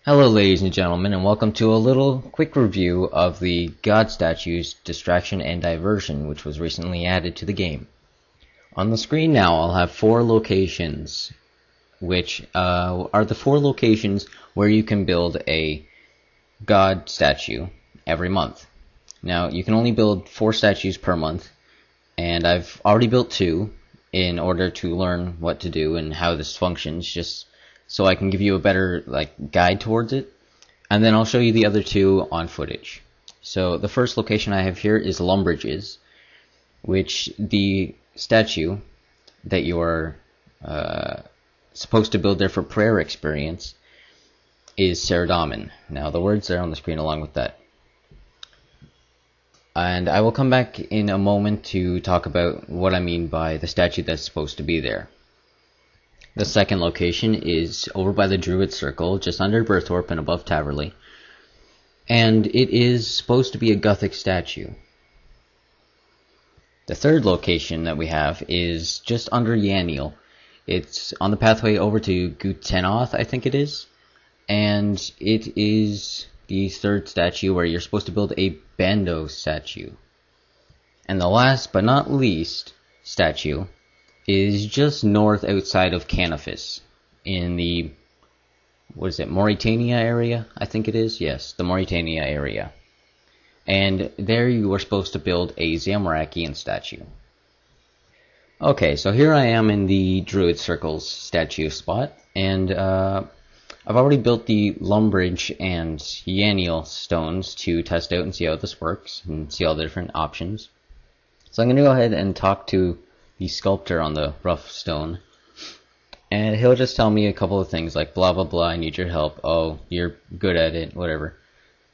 Hello ladies and gentlemen, and welcome to a little quick review of the god statues Distraction and Diversion, which was recently added to the game. On the screen now I'll have 4 locations, which are the 4 locations where you can build a god statue every month. Now you can only build 4 statues per month, and I've already built 2 in order to learn what to do and how this functions, just so I can give you a better guide towards it, and then I'll show you the other 2 on footage. So the first location I have here is Lumbridges, which the statue that you are supposed to build there for prayer experience is Saradaman. Now the words are on the screen along with that. And I will come back in a moment to talk about what I mean by the statue that's supposed to be there. The second location is over by the Druid Circle, just under Berthorpe and above Taverley, and it is supposed to be a Gothic statue. The third location that we have is just under Yaniel. It's on the pathway over to Gutenoth, I think it is, and it is the third statue where you're supposed to build a Bando statue. And the last but not least statue is just north outside of Canifis, in the, Mauritania area, I think it is? Yes, the Mauritania area. And there you are supposed to build a Zamorakian statue. Okay, so here I am in the Druid Circle's statue spot, and I've already built the Lumbridge and Yaniel stones to test out and see how this works, and see all the different options. So I'm going to go ahead and talk to the sculptor on the rough stone, and he'll just tell me a couple of things like blah blah blah, I need your help, oh you're good at it, whatever.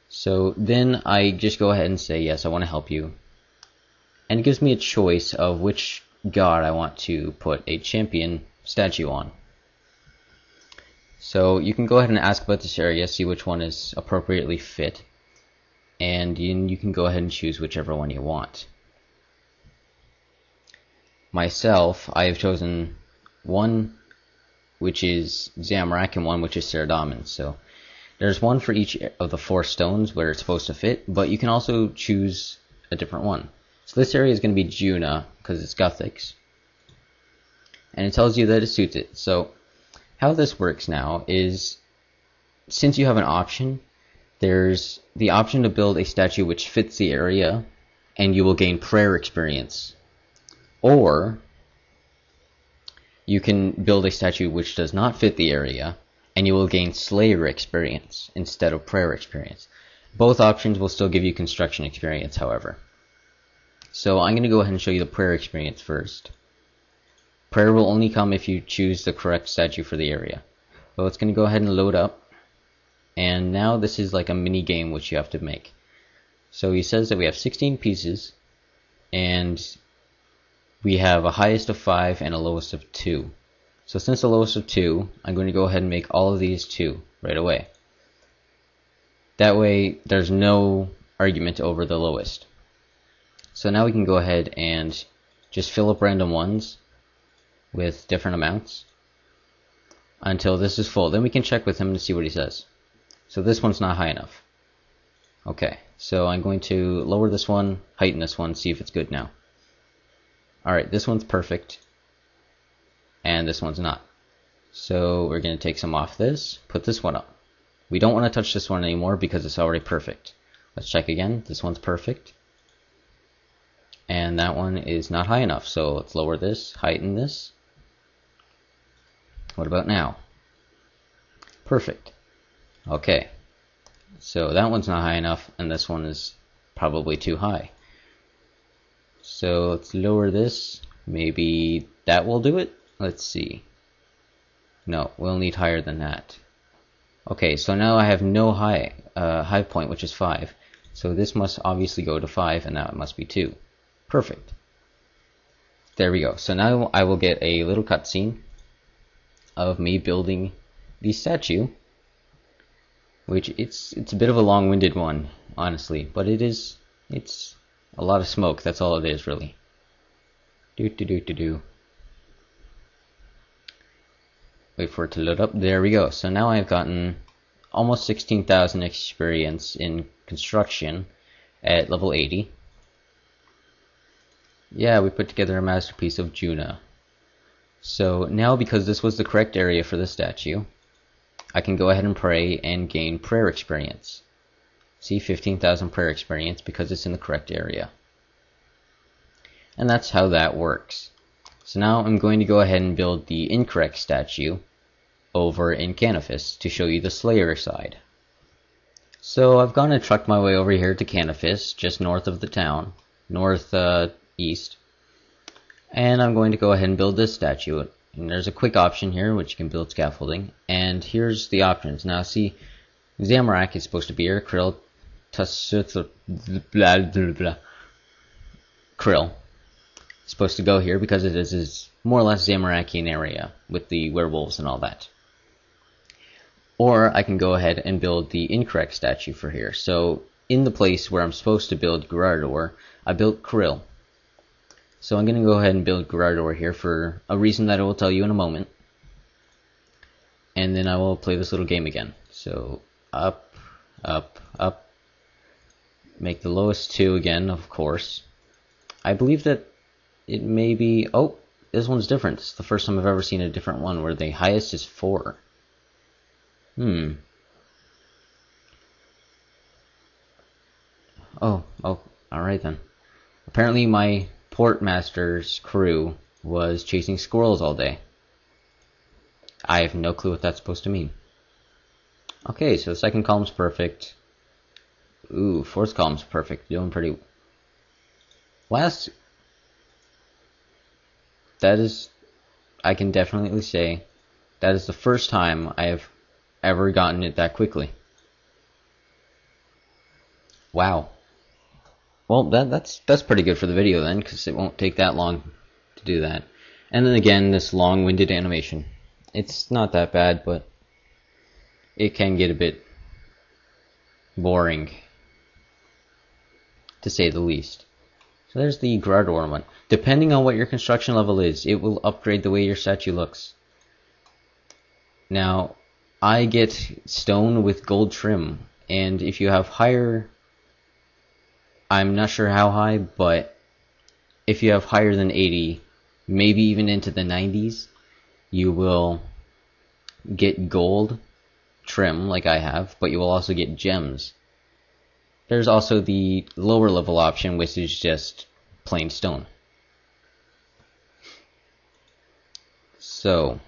So then I just go ahead and say yes, I want to help you, and it gives me a choice of which god I want to put a champion statue on. So you can go ahead and ask about this area, see which one is appropriately fit, and you can go ahead and choose whichever one you want. Myself, I have chosen one which is Zamorak and one which is Saradaman. So there's one for each of the 4 stones where it's supposed to fit, but you can also choose a different one. So this area is going to be Juna because it's Gothics, and it tells you that it suits it. So how this works now is, since you have an option, there's the option to build a statue which fits the area, and you will gain prayer experience. Or you can build a statue which does not fit the area, and you will gain Slayer experience instead of prayer experience. Both options will still give you construction experience, however. So I'm going to go ahead and show you the prayer experience first. Prayer will only come if you choose the correct statue for the area. So it's going to go ahead and load up, and now this is like a mini game which you have to make. So he says that we have 16 pieces, and we have a highest of 5 and a lowest of 2. So since the lowest of 2, I'm going to go ahead and make all of these 2 right away. That way there's no argument over the lowest. So now we can go ahead and just fill up random ones with different amounts until this is full. Then we can check with him to see what he says. So this one's not high enough. Okay, so I'm going to lower this one, heighten this one, see if it's good now. Alright, this one's perfect, and this one's not. So we're going to take some off this, put this one up. We don't want to touch this one anymore because it's already perfect. Let's check again. This one's perfect, and that one is not high enough. So let's lower this, heighten this. What about now? Perfect. Okay, so that one's not high enough, and this one is probably too high. So let's lower this, maybe that will do it? Let's see. No, we'll need higher than that. Okay, so now I have no high point, which is 5. So this must obviously go to 5, and that must be 2. Perfect. There we go. So now I will get a little cutscene of me building the statue, which it's a bit of a long-winded one, honestly, but it's a lot of smoke, that's all it is, really. Wait for it to load up. There we go. So now I've gotten almost 16,000 experience in construction at level 80. Yeah, we put together a masterpiece of Juna. So now, because this was the correct area for the statue, I can go ahead and pray and gain prayer experience. See, 15,000 prayer experience because it's in the correct area. And that's how that works. So now I'm going to go ahead and build the incorrect statue over in Canifis to show you the Slayer side. So I've gone and trucked my way over here to Canifis, just north of the town, northeast. And I'm going to go ahead and build this statue. And there's a quick option here, which you can build scaffolding. And here's the options. Now see, Zamorak is supposed to be here, Krill, blah, blah, blah. Krill. Supposed to go here because it is more or less Zamorakian area with the werewolves and all that. Or I can go ahead and build the incorrect statue for here. So in the place where I'm supposed to build Gerardor, I built Krill. So I'm going to go ahead and build Gerardor here for a reason that I will tell you in a moment. And then I will play this little game again. So up, up, up. Make the lowest 2 again, of course. I believe that it may be... Oh, this one's different. It's the first time I've ever seen a different one where the highest is 4. Oh, alright then. Apparently my Portmaster's crew was chasing squirrels all day. I have no clue what that's supposed to mean. Okay, so the second column's perfect. Ooh, fourth column's perfect. Doing pretty... Last... That is... I can definitely say that is the first time I have ever gotten it that quickly. Wow. Well, that's pretty good for the video then, because it won't take that long to do that. And then again, this long-winded animation. It's not that bad, but it can get a bit boring, to say the least. So there's the Gerardor one. Depending on what your construction level is, it will upgrade the way your statue looks. Now, I get stone with gold trim, and if you have higher... I'm not sure how high, but if you have higher than 80, maybe even into the 90s, you will get gold trim like I have, but you will also get gems. There's also the lower level option, which is just plain stone. So,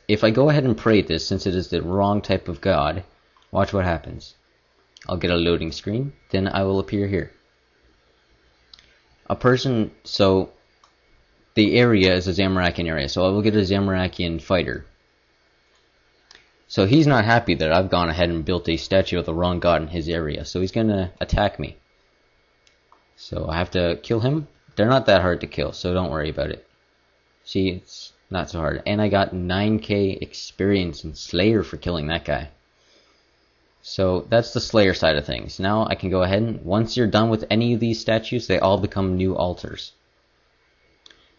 if I go ahead and pray this, since it is the wrong type of god, watch what happens. I'll get a loading screen, then I will appear here. So the area is a Zamorakian area, so I will get a Zamorakian fighter. So he's not happy that I've gone ahead and built a statue of the wrong god in his area, so he's gonna attack me. So I have to kill him. They're not that hard to kill, so don't worry about it. See, it's not so hard. And I got 9k experience in Slayer for killing that guy. So that's the Slayer side of things. Now I can go ahead and, once you're done with any of these statues, they all become new altars.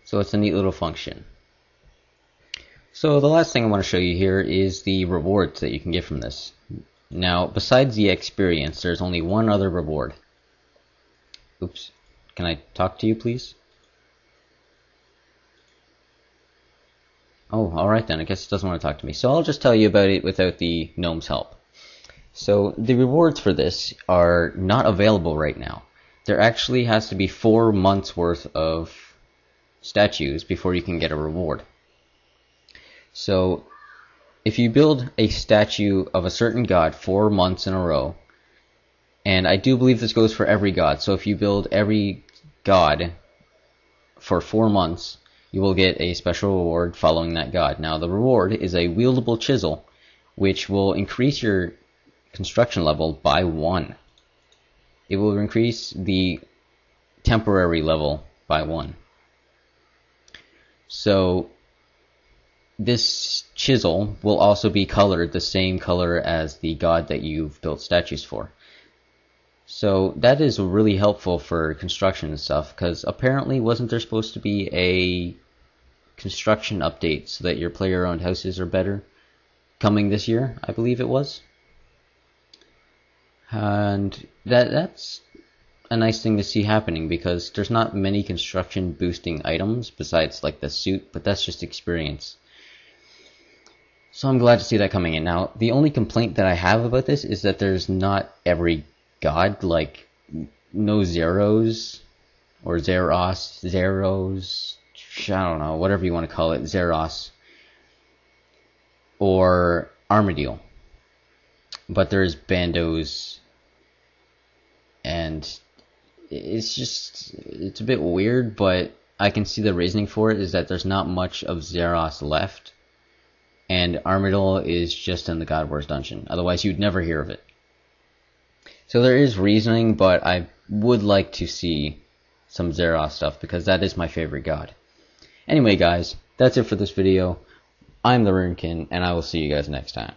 So it's a neat little function. So the last thing I want to show you here is the rewards that you can get from this. Now, besides the experience, there's only one other reward. Oops. Can I talk to you, please? Oh, alright then. I guess it doesn't want to talk to me. So I'll just tell you about it without the gnome's help. So the rewards for this are not available right now. There actually has to be 4 months worth of statues before you can get a reward. So if you build a statue of a certain god 4 months in a row, and I do believe this goes for every god, so if you build every god for 4 months, you will get a special reward following that god. Now the reward is a wieldable chisel, which will increase your construction level by 1. It will increase the temporary level by 1. So this chisel will also be colored the same color as the god that you've built statues for. So that is really helpful for construction and stuff, because apparently wasn't there supposed to be a construction update so that your player-owned houses are better coming this year? I believe it was. And that's a nice thing to see happening, because there's not many construction boosting items besides like the suit, but that's just experience. So I'm glad to see that coming in. Now, the only complaint that I have about this is that there's not every god, like no zeros or zeros, I don't know, whatever you want to call it, Zeros or Armadillo. But there's Bandos, and it's a bit weird, but I can see the reasoning for it is that there's not much of Zeros left, and Armadillo is just in the God Wars dungeon. Otherwise, you'd never hear of it. So there is reasoning, but I would like to see some Zeros stuff, because that is my favorite god. Anyway, guys, that's it for this video. I'm TheRuneKin, and I will see you guys next time.